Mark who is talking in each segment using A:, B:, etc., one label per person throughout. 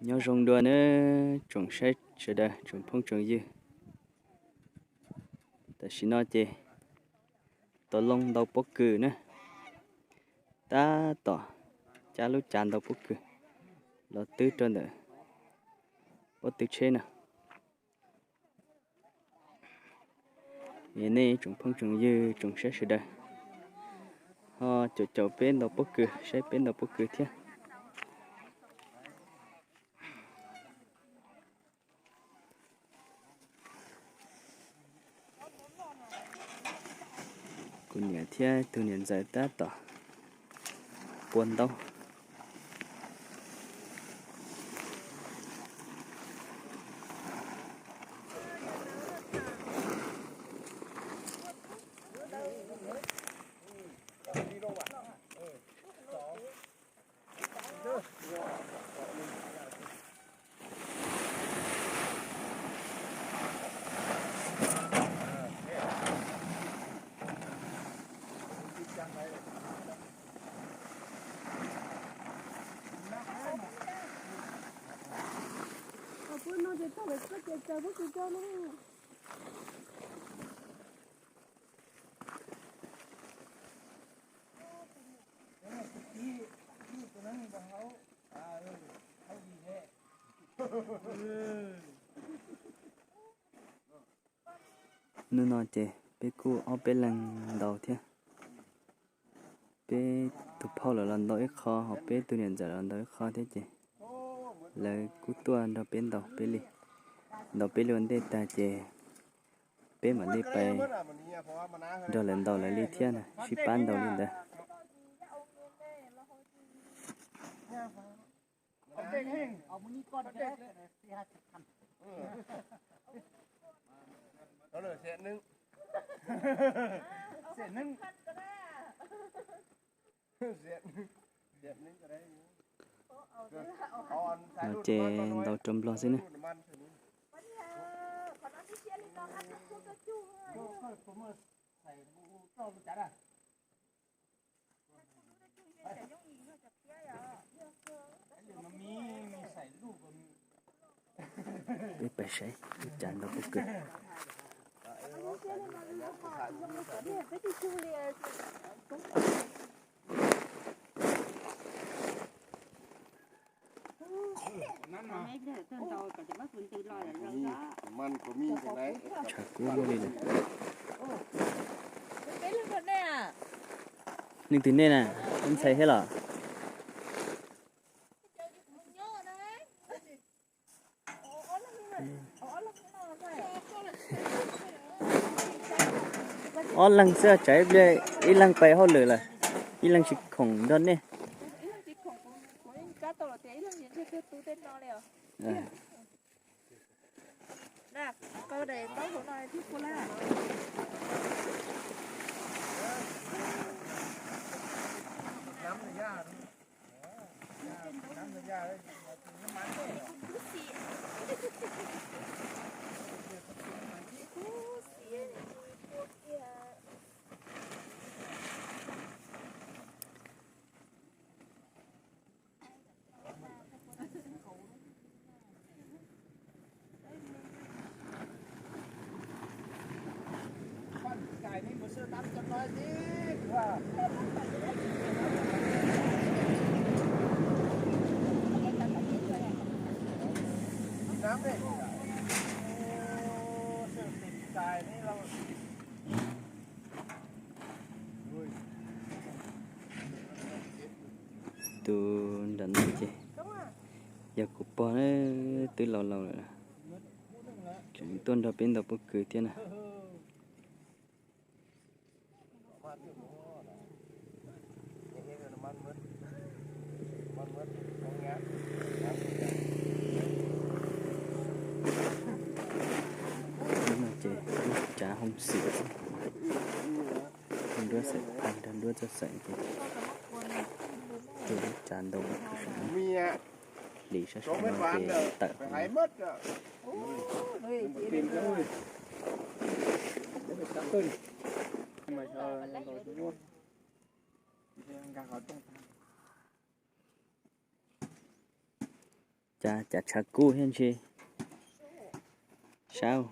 A: nhau rong đua nữa trồng sách sẽ đây trồng phong trồng dư ta xin nói chê tao lông đau bốc cừ nữa ta tỏ cha lúc chán đau bốc cừ nó tứ trên nữa bốc tứ trên nè hiện nay trồng phong trồng dư trồng sách sẽ đây họ chỗ bên đau bốc cừ sách bên đau bốc cừ thế còn nhà thế từ nhà giải ta tỏ buồn đâu nó nói chê bé cô ở bên lần đầu thế bé tụt phao là lần đầu ít khó học bé tu niệm giờ lần đầu ít khó thế chê là cú tuần đầu bên đầu bên luôn đây ta chê bé mà đi bay đầu lần đầu là đi thiên à chỉ ban đầu lên đây
B: đó là sẽ nâng sẽ nâng
A: nó chê đầu trầm lo xin nè biết bài sấy chán đâu có cười
B: man của mi cái đấy
A: chả cú luôn đi này nhưng từ nên à em thấy hết rồi lần xưa trái bê ít lần bay hơn lửa là ít lần chỉ khổng đơn nè
C: nè câu này có chỗ này thích cô la
B: nắm rồi ra nắm rồi ra đấy cái này một sơ tán cho nói gì nắm đấy sơ tịt cái này là
A: từ đợt này chứ giờ cụ bỏ nó từ lâu lâu rồi chúng tuần đầu bên đầu bốc cười tiên à chả không xịt không đứa sẽ ăn đàn đứa cho sạch thì chán đâu
B: mía
A: lý sẽ
B: có mấy
A: nói
B: ván
A: về
B: rồi
A: tận
B: phải hái mất rồi tìm cho người để được cắt cân mà chờ rồi chúng luôn gà ở trong
A: cha chặt chặt cú hen chi sao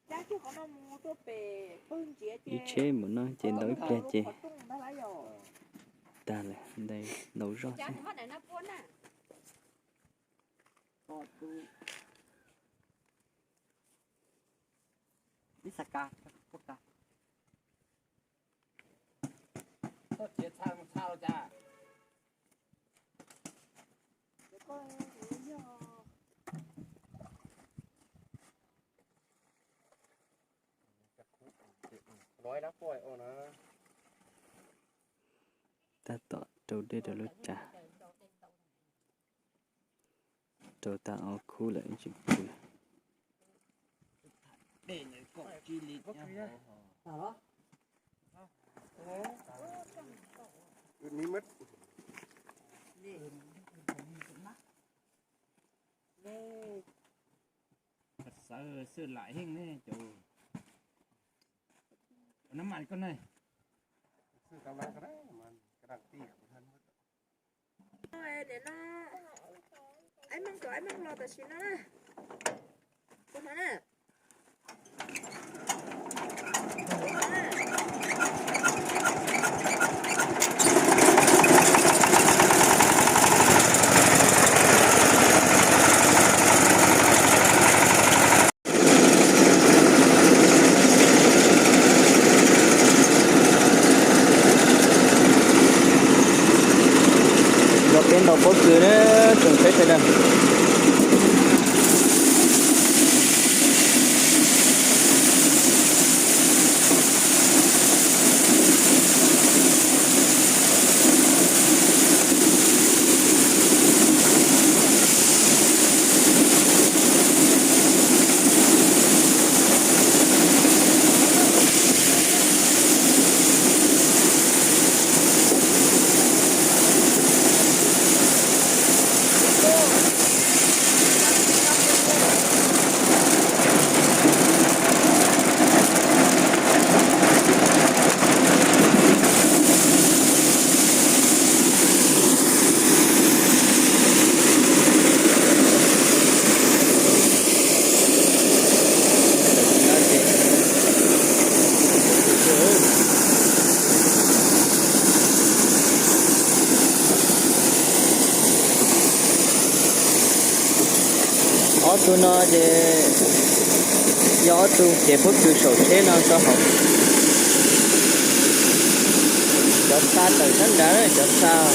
C: giá chứ có nó mua tôi về phương chế
A: ý chế mà nó trên đối kia chị
C: có tung nó lại rồi
A: ta là đây nấu rót
D: Chán mất này nó cuốn à.
B: đi sạc ca quốc ca tốt chết sao cha
C: có lý do
B: nói đã coi ô nó
A: ta tọt trâu đây rồi lúc trả trâu ta ở khu lại chịu cùi
B: để những cọng chi lý nha hả
E: ní mất
B: thật sự sửa lại hình này chú nó mặn con này
E: sư cao lăng cái đấy mà cái đằng tia của thân
C: ơi để nó anh mang cho anh mang lo tại xin nó nè con nó nè
A: nó bên đầu bốt cứ nữa trồng thế thế này ở tôi nó để gió tôi để bút tôi sổ thế nó sao học chọn ta từ thân đã chọn sao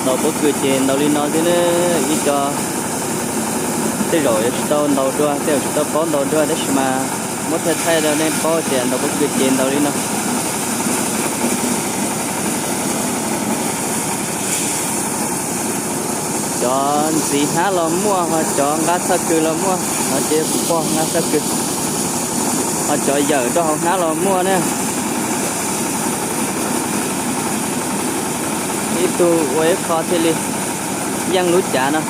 A: đầu bố cười trên đầu đi nói thế nữa ít cho thế rồi tao đầu đua theo tao bón đầu đua đấy mà mất thay thay rồi nên có tiền đầu bố cười trên đầu đi nó chọn gì há lo mua họ chọn ngã sắc cười lo mua họ chơi qua ngã sắc cười họ chọn giờ cho họ há lo mua nè itu way khó thế li giang lúa chả nó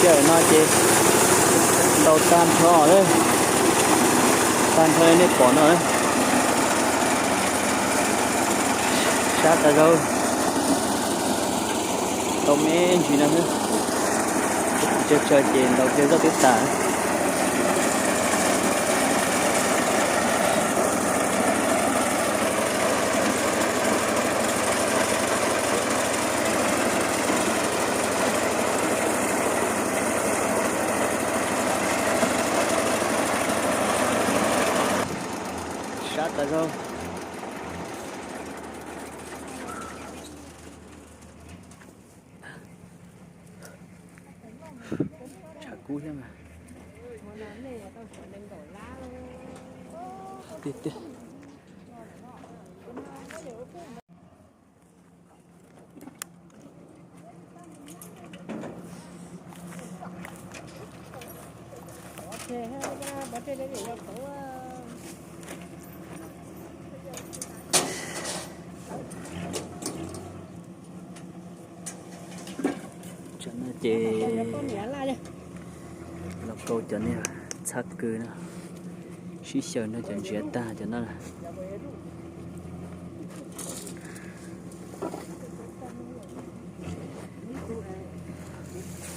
A: chơi nó chị đầu tan thọ đấy tan thôi nên bỏ nó đấy sát ra rồi tao mẹ chuyện nào nữa chơi chị đầu chơi rất tiếc tả sát ra rồi chả cú thế mà tiếp tiếp cho nó chè lọc câu cho nên chắc cứ nó xí sợ nó chẳng chết ta cho nó là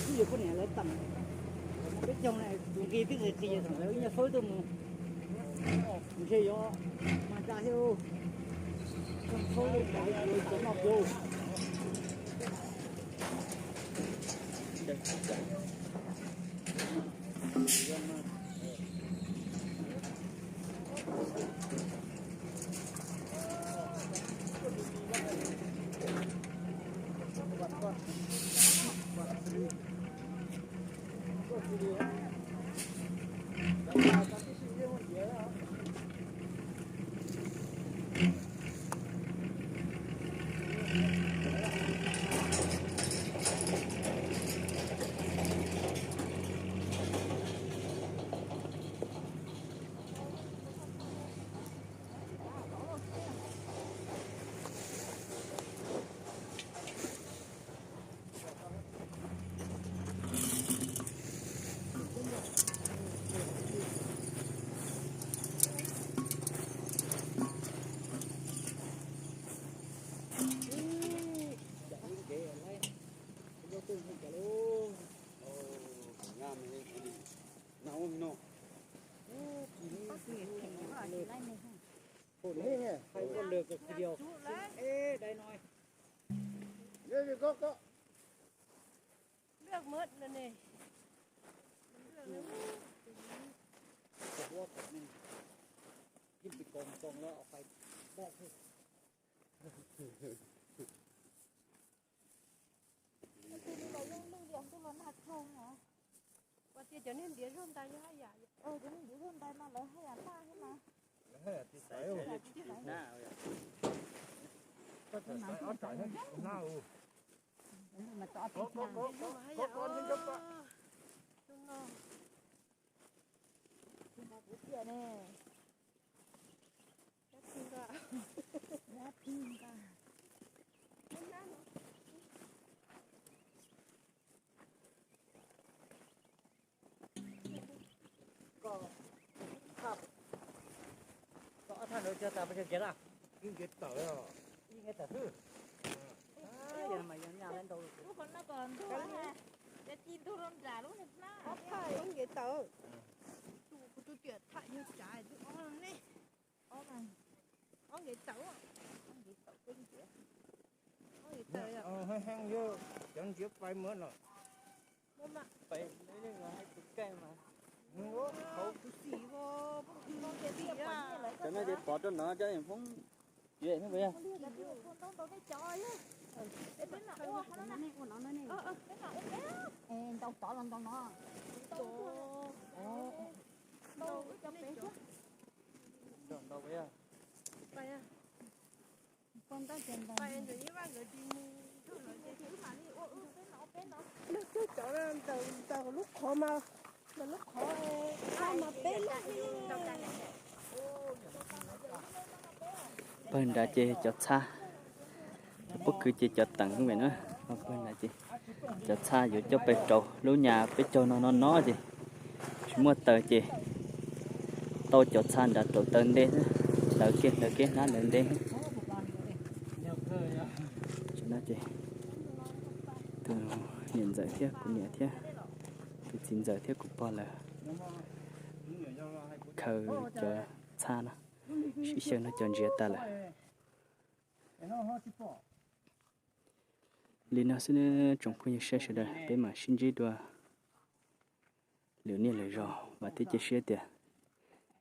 B: ví dụ con này lấy tầm cái trong này kia cái gì thằng lấy nhà phối tôi mà khi đó mà ra theo con phối rồi cho nó vô hay con được cái điều ê đây nói
E: có
C: Nước mướt lên này.
B: กินไปกองแล้วเอาไปบอกให้
C: Và tiền cho nên đĩa rơm tay như hai giả.
D: Cho nên đĩa rơm tay mà lấy hai ăn ba hết mà.
E: thì phải không có thể phải ở trại hết nào
D: Mà cho thịt nào.
E: có con những cấp
D: Nhưng mà cái kia nè. Lá tim cả.
B: có thằng đối cho ta bây giờ chết à
E: những cái tờ đó
B: đi nghe tờ thư giờ mày nhà lên đâu
D: Lúc còn nó còn thôi ha. Để chim thu rơm giả lúc này nó.
C: Ốc phải ông ghế tờ. Tôi tuyệt thoại như trái tôi ông này.
D: Ô này.
C: Ông ghế tờ.
D: Ông bị tẩu kinh kìa.
C: Ông ghế tờ ạ.
E: hơi hang vô chẳng chiếc bay mướn rồi
C: Mông ạ.
B: phải đấy là hay cực cây mà
C: Khẩu cứ xỉ vô. Ông ghế tỉ à.
A: cho nó đi bỏ cho nó cho em không chuyện thế bây giờ
D: Cái chòi á. Để bên nào uống nó nè. Uống nó nè. Bên nào uống kéo. Ê, tao tỏ lần tao nó. Đâu cho bé chứ.
B: chọn đâu bây giờ
C: Vậy à.
D: Con tao tiền vàng.
C: Vậy em tự nhiên ba người đi mua.
D: Thứ mà đi uống bên đó.
C: Nước trước chỗ đó tờ lúc khó mà. Mà lúc khó sao mà bé lúc
A: bên đã chơi chọt xa bất cứ chơi chọt tặng không vậy nữa học bên là gì cho xa dù cho bê trâu lú nhà bê trâu nó gì chỉ mua tờ gì tôi cho xa đã trâu tên đây đợi kia nó lên đây cho nó gì từ nhìn giải thiết của nhà thiết từ xin giải thiết của bao là khờ cho xa nó chỉ xem nó chọn gì ta là lý nó sẽ trồng khu nhà xe sẽ đây bên mà sinh trí đua liệu nên là rõ và thế chế xe tiền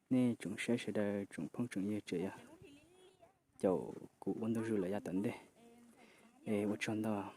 A: nên trồng xe sẽ đây trồng phong trồng như vậy à cháu cụ ôn đồ rồi là gia tấn đây ê một chọn đó